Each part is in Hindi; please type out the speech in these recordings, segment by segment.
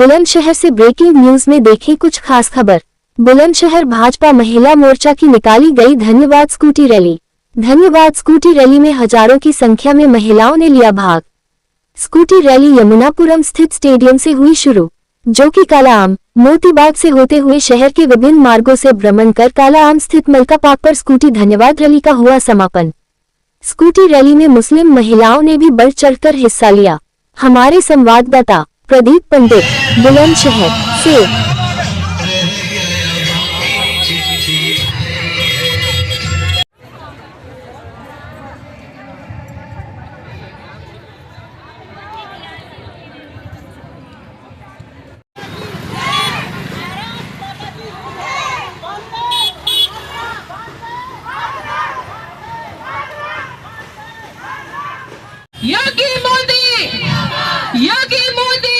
बुलंदशहर से ब्रेकिंग न्यूज में देखें कुछ खास खबर। बुलंदशहर भाजपा महिला मोर्चा की निकाली गई धन्यवाद स्कूटी रैली। धन्यवाद स्कूटी रैली में हजारों की संख्या में महिलाओं ने लिया भाग। स्कूटी रैली यमुनापुरम स्थित स्टेडियम से हुई शुरू, जो कि काला आम मोतीबाग से होते हुए शहर के विभिन्न मार्गों से भ्रमण कर काला आम स्थित मलका पार्क पर स्कूटी धन्यवाद रैली का हुआ समापन। स्कूटी रैली में मुस्लिम महिलाओं ने भी बढ़ चढ़कर हिस्सा लिया। हमारे संवाददाता प्रदीप पंडित बुलंदशहर से। योगी मोदी, योगी मोदी,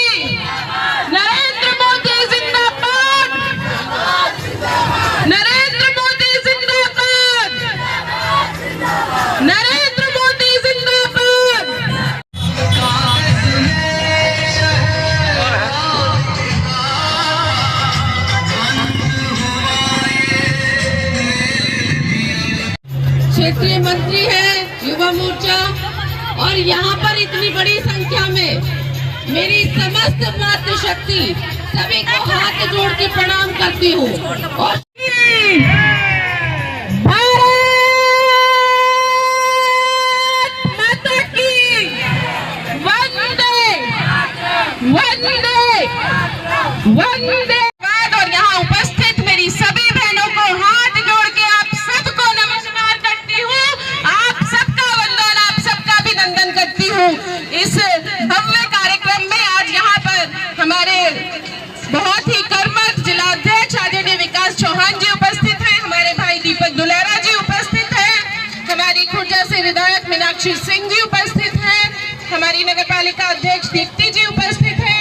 नरेंद्र मोदी जिंदाबाद, नरेंद्र मोदी जिंदाबाद, नरेंद्र मोदी जिंदाबाद। क्षेत्रीय मंत्री है युवा मोर्चा, और यहाँ पर इतनी बड़ी संख्या में मेरी समस्त मातृशक्ति सभी को हाथ जोड़ के प्रणाम करती हूँ। और भारत माता की वंदे वंदे वंदे। और यहाँ उपस्थित मेरी सभी बहनों को हाथ जोड़ के आप सबको नमस्कार करती हूँ। आप सबका वंदन, आप सबका अभिनंदन करती हूँ। इस भव्य कार्यक्रम में आज यहाँ पर हमारे बहुत ही कर्मठ जिलाध्यक्ष आदरणीय विकास चौहान जी उपस्थित हैं, हमारे भाई दीपक दुलेरा जी उपस्थित हैं, हमारी खुर्जा से विधायक मीनाक्षी सिंह जी उपस्थित हैं, हमारी नगर पालिका अध्यक्ष दीप्ति जी उपस्थित हैं।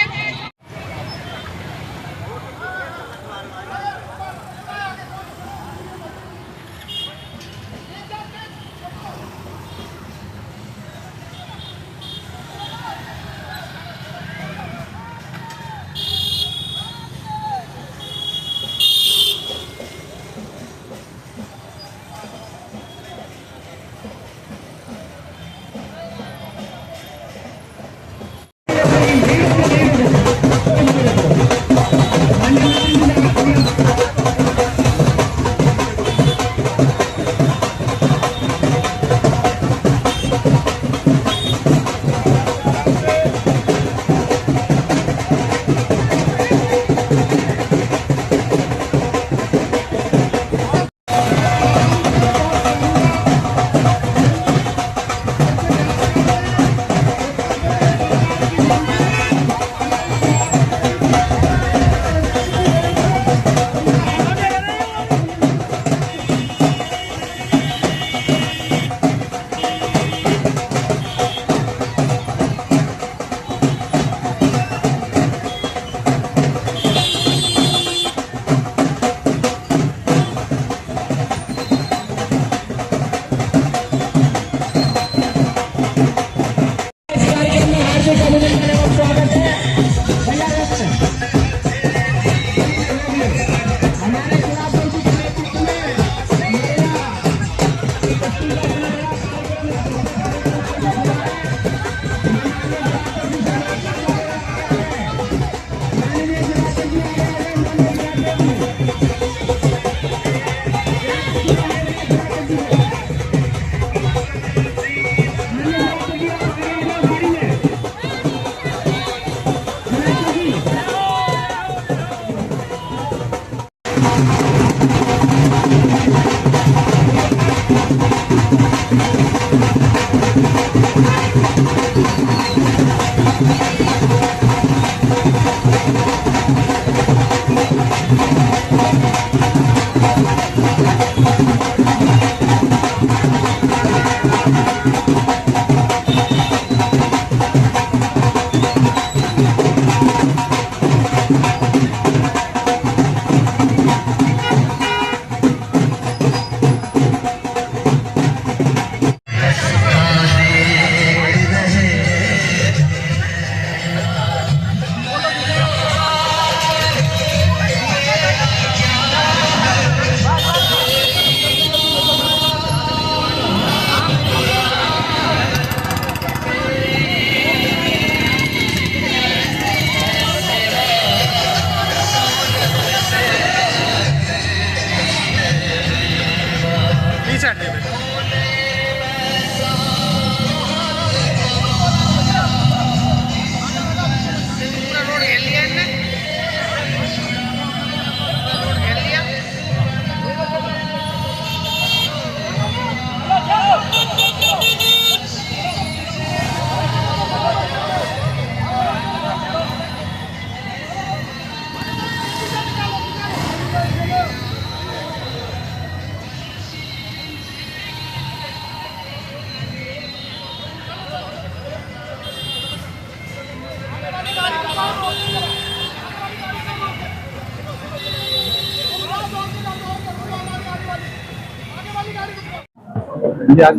ये आज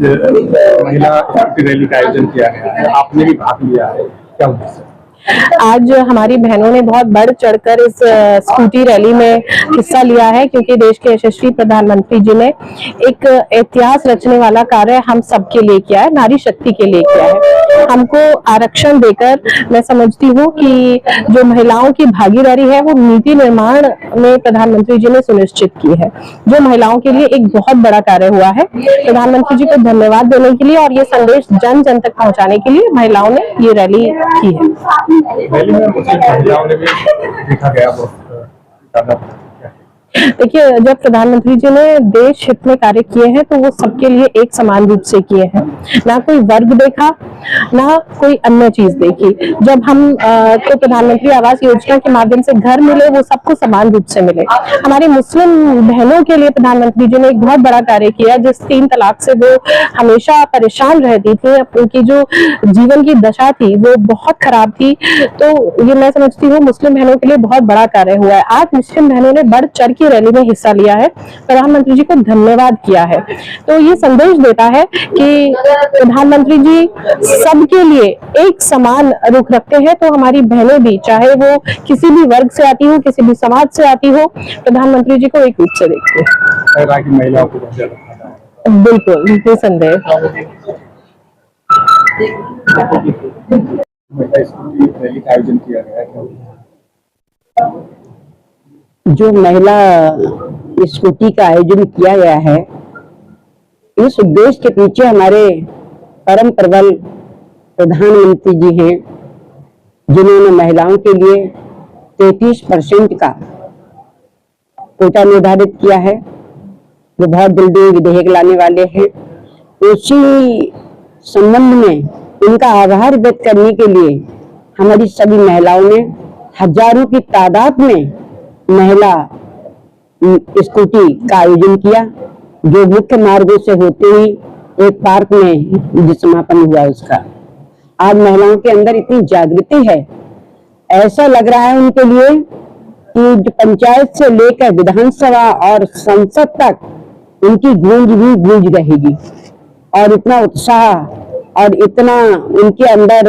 महिला स्कूटी रैली का आयोजन किया गया है, आपने भी भाग लिया है, क्या उद्देश्य? आज हमारी बहनों ने बहुत बढ़ चढ़कर इस स्कूटी रैली में हिस्सा लिया है, क्योंकि देश के यशस्वी प्रधानमंत्री जी ने एक इतिहास रचने वाला कार्य हम सबके लिए किया है, नारी शक्ति के लिए किया है। हमको आरक्षण देकर मैं समझती हूँ कि जो महिलाओं की भागीदारी है वो नीति निर्माण में प्रधानमंत्री जी ने सुनिश्चित की है, जो महिलाओं के लिए एक बहुत बड़ा कार्य हुआ है। प्रधानमंत्री जी को धन्यवाद देने के लिए और ये संदेश जन जन तक पहुँचाने के लिए महिलाओं ने ये रैली की है। रैली में मुस्लिम महिलाओं ने भी देखा गया बहुत। देखिए, जब प्रधानमंत्री जी ने देश हित में कार्य किए हैं तो वो सबके लिए एक समान रूप से किए हैं, ना कोई वर्ग देखा ना कोई अन्य चीज देखी। जब हम तो प्रधानमंत्री आवास योजना के माध्यम से घर मिले वो सबको समान रूप से मिले। हमारी मुस्लिम बहनों के लिए प्रधानमंत्री जी ने एक बहुत बड़ा कार्य किया, जिस 3 तलाक से वो हमेशा परेशान रहती थी, उनकी जो जीवन की दशा थी वो बहुत खराब थी। तो ये मैं समझती हूँ मुस्लिम बहनों के लिए बहुत बड़ा कार्य हुआ है। आज मुस्लिम बहनों ने बढ़ चढ़ की रैली में हिस्सा लिया है, प्रधानमंत्री जी को धन्यवाद किया है। तो ये संदेश देता है कि प्रधानमंत्री जी सबके लिए एक समान रुख रखते हैं। तो हमारी बहनें भी, चाहे वो किसी भी वर्ग से आती हो, किसी भी समाज से आती हो, प्रधानमंत्री जी को एक रूप से देखते हैं। महिलाओं को बिल्कुल निसंदेह। रैली का आयोजन किया गया है, जो महिला स्कूटी का आयोजन किया गया है, इस उद्देश्य के पीछे हमारे परम प्रबल प्रधानमंत्री जी हैं, जिन्होंने महिलाओं के लिए 33% का कोटा निर्धारित किया है, जो बहुत जल्दी विधेयक लाने वाले हैं। उसी संबंध में उनका आभार व्यक्त करने के लिए हमारी सभी महिलाओं ने हजारों की तादाद में महिला स्कूटी का आयोजन किया, जो मुख्य मार्गों से होते ही एक पार्क में समापन हुआ उसका। आज महिलाओं के अंदर इतनी जागृति है, ऐसा लग रहा है उनके लिए कि जो पंचायत से लेकर विधानसभा और संसद तक उनकी गूंज भी गूंज रहेगी। और इतना उत्साह और इतना उनके अंदर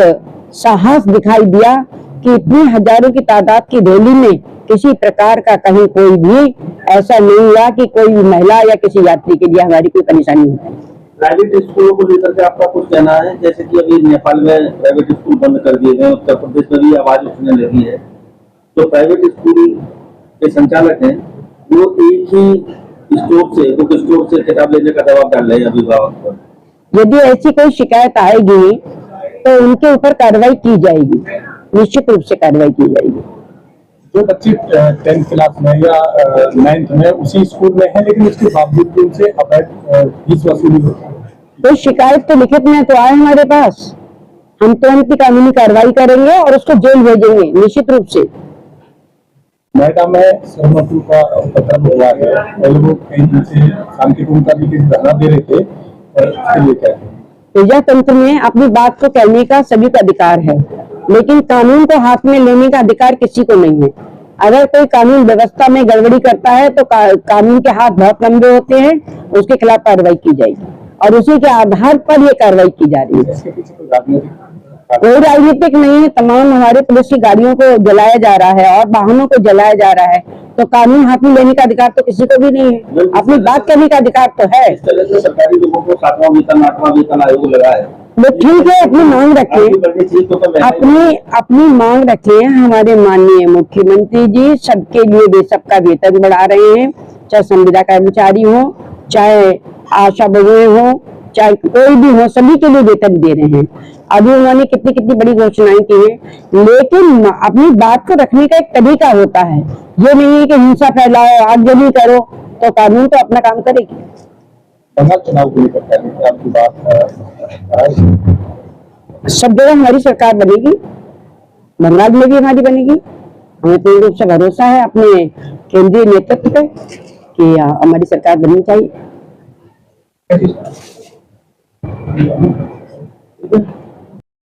साहस दिखाई दिया कि इतनी हजारों की तादाद की रैली में किसी प्रकार का कहीं कोई भी ऐसा नहीं हुआ कि कोई भी महिला या किसी यात्री के लिए हमारी कोई परेशानी हो। प्राइवेट स्कूलों को लेकर के आपका कुछ कहना है? जैसे कि अभी नेपाल में प्राइवेट स्कूल बंद कर दिए गए, उत्तर प्रदेश में भी आवाज उठने लगी है, तो प्राइवेट स्कूल के संचालक हैं वो एक ही बुक स्टोर से किताब लेने का दबाव डाल रहे हैं अभिभावक पर। यदि ऐसी कोई शिकायत आएगी तो उनके ऊपर कार्रवाई की जाएगी, निश्चित रूप से कार्रवाई की जाएगी। जो बच्चे 10th क्लास में या 9th में उसी स्कूल में है, लेकिन उसके बावजूद भी उनसे अवैध फीस वसूली होती है। तो शिकायत तो लिखित में तो आए हमारे पास, हम तुरंत कानूनी कार्रवाई करेंगे और उसको जेल भेजेंगे निश्चित रूप से। नोएडा में सहमति का उपद्रव हुआ है, लोग कहीं दिन से शांतिपूर्ण का भी धरना दे रहे थे, उसके लिए क्या है? प्रजातंत्र में अपनी बात को कहने का सभी का अधिकार है, लेकिन कानून को हाथ में लेने का अधिकार किसी को नहीं है। अगर कोई कानून व्यवस्था में गड़बड़ी करता है तो कानून के हाथ बहुत लंबे होते हैं, उसके खिलाफ कार्रवाई की जाएगी और उसी के आधार पर ये कार्रवाई की जा रही है। इसके पीछे कोई राजनीतिक नहीं है। तमाम हमारे पुलिस की गाड़ियों को जलाया जा रहा है और वाहनों को जलाया जा रहा है, तो कानून हाथ में लेने का अधिकार तो किसी को भी नहीं है, अपनी बात करने का अधिकार तो है। इस तरह से सरकारी लोगों को 7वां वेतन 8वां वेतन आयोग लगा है, वो ठीक है, अपनी मांग रखें, अपनी मांग रखें। हमारे माननीय मुख्यमंत्री जी सबके लिए बेशक का वेतन बढ़ा रहे हैं, चाहे संविदा कर्मचारी हो, चाहे आशा बहुएं हो, चाहे कोई भी हो, सभी के लिए वेतन दे रहे हैं। अभी उन्होंने कितनी कितनी बड़ी घोषणाएं की हैं, लेकिन अपनी बात को रखने का एक तरीका होता है। ये नहीं है कि हिंसा फैलाओ, आगजनी करो, तो कानून तो अपना काम करेगी। बंगाल चुनाव को लेकर आपकी बात सब जगह हमारी सरकार बनेगी, बंगाल में भी हमारी बनेगी। हमें पूर्ण रूप से भरोसा है अपने केंद्रीय नेतृत्व पे कि हमारी सरकार बननी चाहिए।